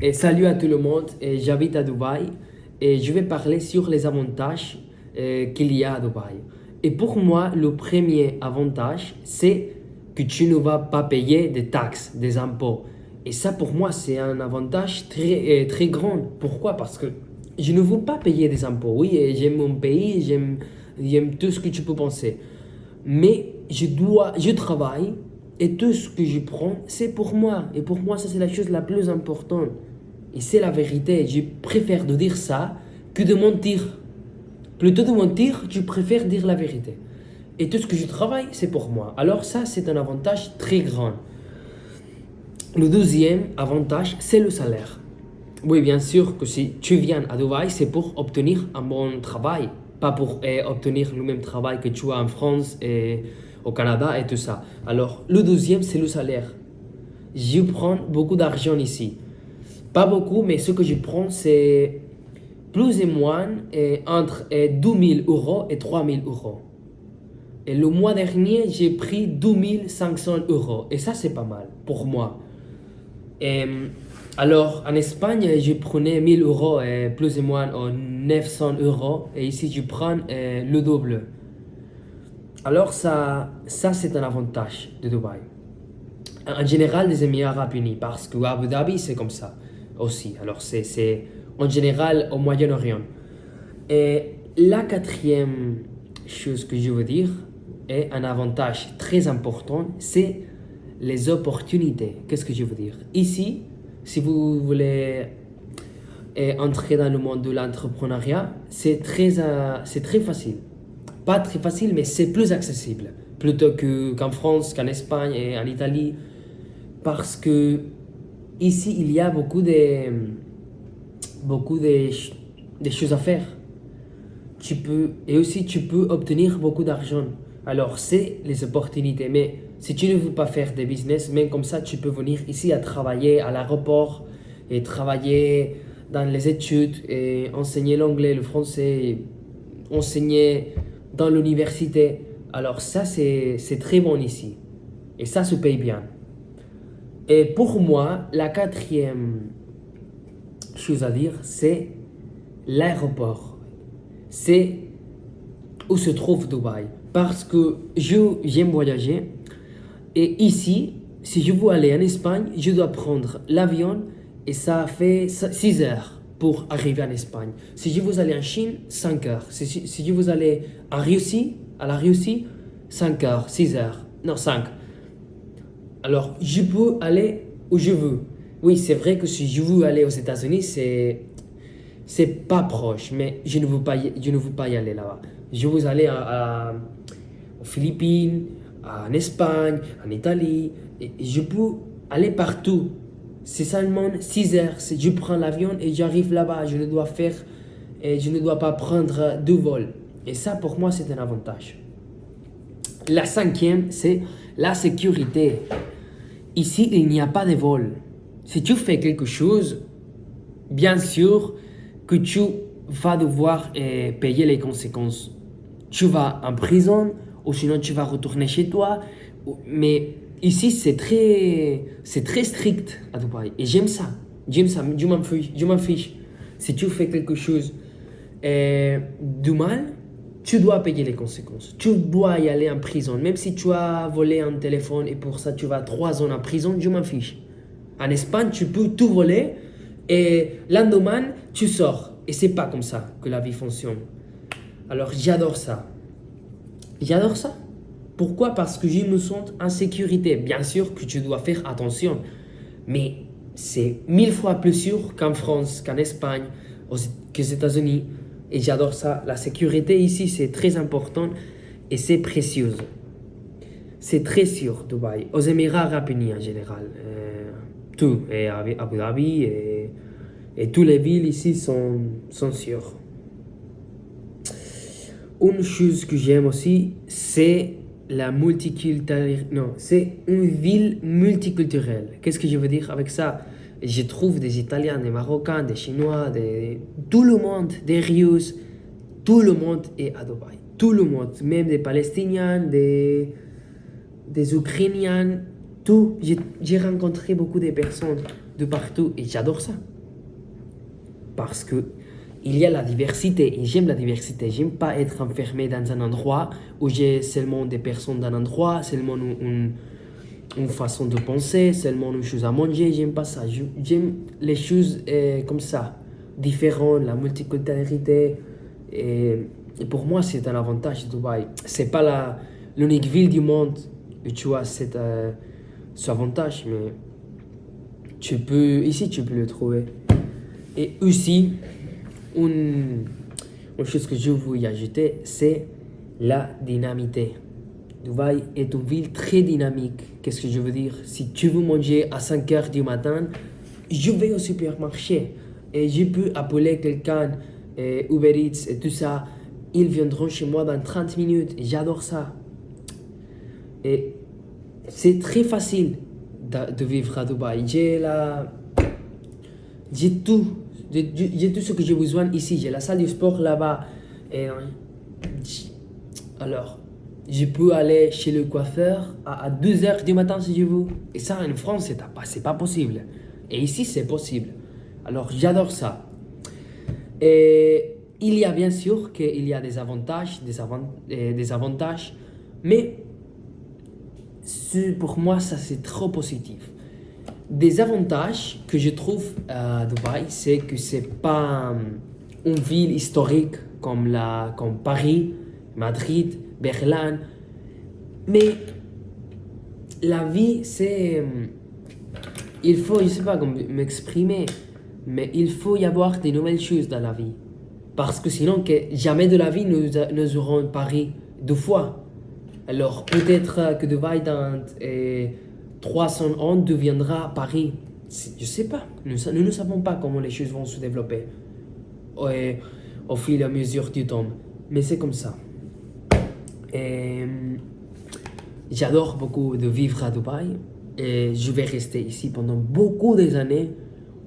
Et salut à tout le monde, et j'habite à Dubaï et je vais parler sur les avantages qu'il y a à Dubaï. Et pour moi, le premier avantage, c'est que tu ne vas pas payer des taxes, des impôts. Et ça, pour moi, c'est un avantage très grand. Pourquoi? Parce que je ne veux pas payer des impôts. Oui, et j'aime mon pays, j'aime tout ce que tu peux penser. Mais je travaille et tout ce que je prends, c'est pour moi. Et pour moi, ça, c'est la chose la plus importante. Et c'est la vérité. Je préfère de dire ça que de mentir. Plutôt de mentir, je préfère dire la vérité. Et tout ce que je travaille, c'est pour moi. Alors ça, c'est un avantage très grand. Le deuxième avantage, c'est le salaire. Oui, bien sûr que si tu viens à Dubaï, c'est pour obtenir un bon travail, pas pour obtenir le même travail que tu as en France et au Canada et tout ça. Alors, le deuxième, c'est le salaire. Je prends beaucoup d'argent ici. Pas beaucoup, mais ce que je prends, c'est plus ou moins entre 2 000 euros et 3 000 euros. Et le mois dernier, j'ai pris 2 500 euros. Et ça, c'est pas mal pour moi. Et, alors, en Espagne, je prenais 1 000 euros, plus ou moins 900 euros. Et ici, je prends le double. Alors, ça c'est un avantage de Dubaï. En général, des Émirats Arabes Unis, parce que Abu Dhabi, c'est comme ça aussi. Alors, c'est en général au Moyen-Orient. Et la quatrième chose que je veux dire est un avantage très important, c'est les opportunités. Qu'est-ce que je veux dire? Ici, si vous voulez entrer dans le monde de l'entrepreneuriat, c'est très facile. Pas très facile, mais c'est plus accessible. Plutôt qu'en France, qu'en Espagne et en Italie. Parce que ici, il y a beaucoup de choses à faire. Et aussi, tu peux obtenir beaucoup d'argent. Alors, c'est les opportunités. Mais si tu ne veux pas faire des business, même comme ça, tu peux venir ici à travailler à l'aéroport et travailler dans les études et enseigner l'anglais, le français, et enseigner dans l'université. Alors, ça, c'est très bon ici. Et ça se paye bien. Et pour moi, la quatrième chose à dire, c'est l'aéroport. C'est où se trouve Dubaï. Parce que j'aime voyager. Et ici, si je veux aller en Espagne, je dois prendre l'avion et ça fait 6 heures pour arriver en Espagne. Si je veux aller en Chine, 5 heures. Si je veux aller à la Russie, 5 heures, 6 heures. Non, 5. Alors, je peux aller où je veux. Oui, c'est vrai que si je veux aller aux États-Unis, c'est pas proche, mais je ne veux pas y aller là-bas. Je veux aller aux Philippines, en Espagne, en Italie. Et je peux aller partout. C'est seulement 6 heures. Je prends l'avion et j'arrive là-bas. Je ne dois pas prendre deux vols. Et ça, pour moi, c'est un avantage. La cinquième, c'est la sécurité. Ici, il n'y a pas de vol. Si tu fais quelque chose, bien sûr que tu vas devoir payer les conséquences. Tu vas en prison ou sinon tu vas retourner chez toi. Mais ici, c'est très strict à Dubaï. Et j'aime ça. J'aime ça. Je m'en fiche. Si tu fais quelque chose de mal, tu dois payer les conséquences. Tu dois y aller en prison. Même si tu as volé un téléphone et pour ça tu vas 3 ans en prison, je m'en fiche. En Espagne, tu peux tout voler et lendemain, tu sors. Et c'est pas comme ça que la vie fonctionne. Alors j'adore ça. J'adore ça. Pourquoi? Parce que je me sens en sécurité. Bien sûr que tu dois faire attention. Mais c'est 1000 fois plus sûr qu'en France, qu'en Espagne, qu'aux États-Unis. Et j'adore ça. La sécurité ici, c'est très important et c'est précieux. C'est très sûr, Dubaï. Aux Émirats Arabes Unis en général. Tout. Et Abu Dhabi et toutes les villes ici sont sûres. Une chose que j'aime aussi, c'est la multiculturalité. Non, c'est une ville multiculturelle. Qu'est-ce que je veux dire avec ça? Je trouve des Italiens, des Marocains, des Chinois, tout le monde, des Russes. Tout le monde est à Dubaï. Tout le monde, même des Palestiniens, des Ukrainiens, tout. J'ai rencontré beaucoup de personnes de partout et j'adore ça. Parce que il y a la diversité et j'aime la diversité. J'aime pas être enfermé dans un endroit où j'ai seulement des personnes d'un endroit, seulement une façon de penser, seulement une chose à manger. J'aime pas ça. J'aime les choses comme ça, différentes, la multiculturalité. Et pour moi, c'est un avantage de Dubaï. C'est pas l'unique ville du monde où tu as ce avantage, mais ici, tu peux le trouver. Et aussi, une chose que je veux y ajouter, c'est la dynamité. Dubaï est une ville très dynamique. Qu'est-ce que je veux dire? Si tu veux manger à 5 heures du matin, je vais au supermarché et je peux appeler quelqu'un, Uber Eats et tout ça. Ils viendront chez moi dans 30 minutes et j'adore ça. Et c'est très facile de vivre à Dubaï. J'ai tout. J'ai tout ce que j'ai besoin ici. J'ai la salle de sport là-bas. Et alors, je peux aller chez le coiffeur à 2 heures du matin si je veux. Et ça, en France, c'est pas possible. Et ici, c'est possible. Alors, j'adore ça. Et il y a bien sûr qu'il y a des avantages, des avantages. Mais pour moi, ça, c'est trop positif. Des avantages que je trouve à Dubaï, c'est que c'est pas une ville historique comme Paris, Madrid, Berlin. Mais la vie, il faut, je sais pas comment m'exprimer, mais il faut y avoir des nouvelles choses dans la vie. Parce que sinon, jamais de la vie nous aurons Paris 2 fois. Alors peut-être que Dubaï dans 300 ans deviendra Paris. Je sais pas. Nous ne savons pas comment les choses vont se développer au fil et à mesure du temps. Mais c'est comme ça. Et j'adore beaucoup de vivre à Dubaï. Et je vais rester ici pendant beaucoup des années.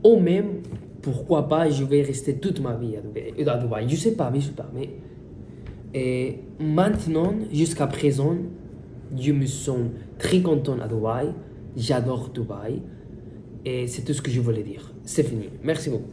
Ou même, pourquoi pas, je vais rester toute ma vie à Dubaï. Je sais pas. Mais et maintenant, jusqu'à présent, je me sens très content à Dubaï. J'adore Dubaï. Et c'est tout ce que je voulais dire. C'est fini. Merci beaucoup.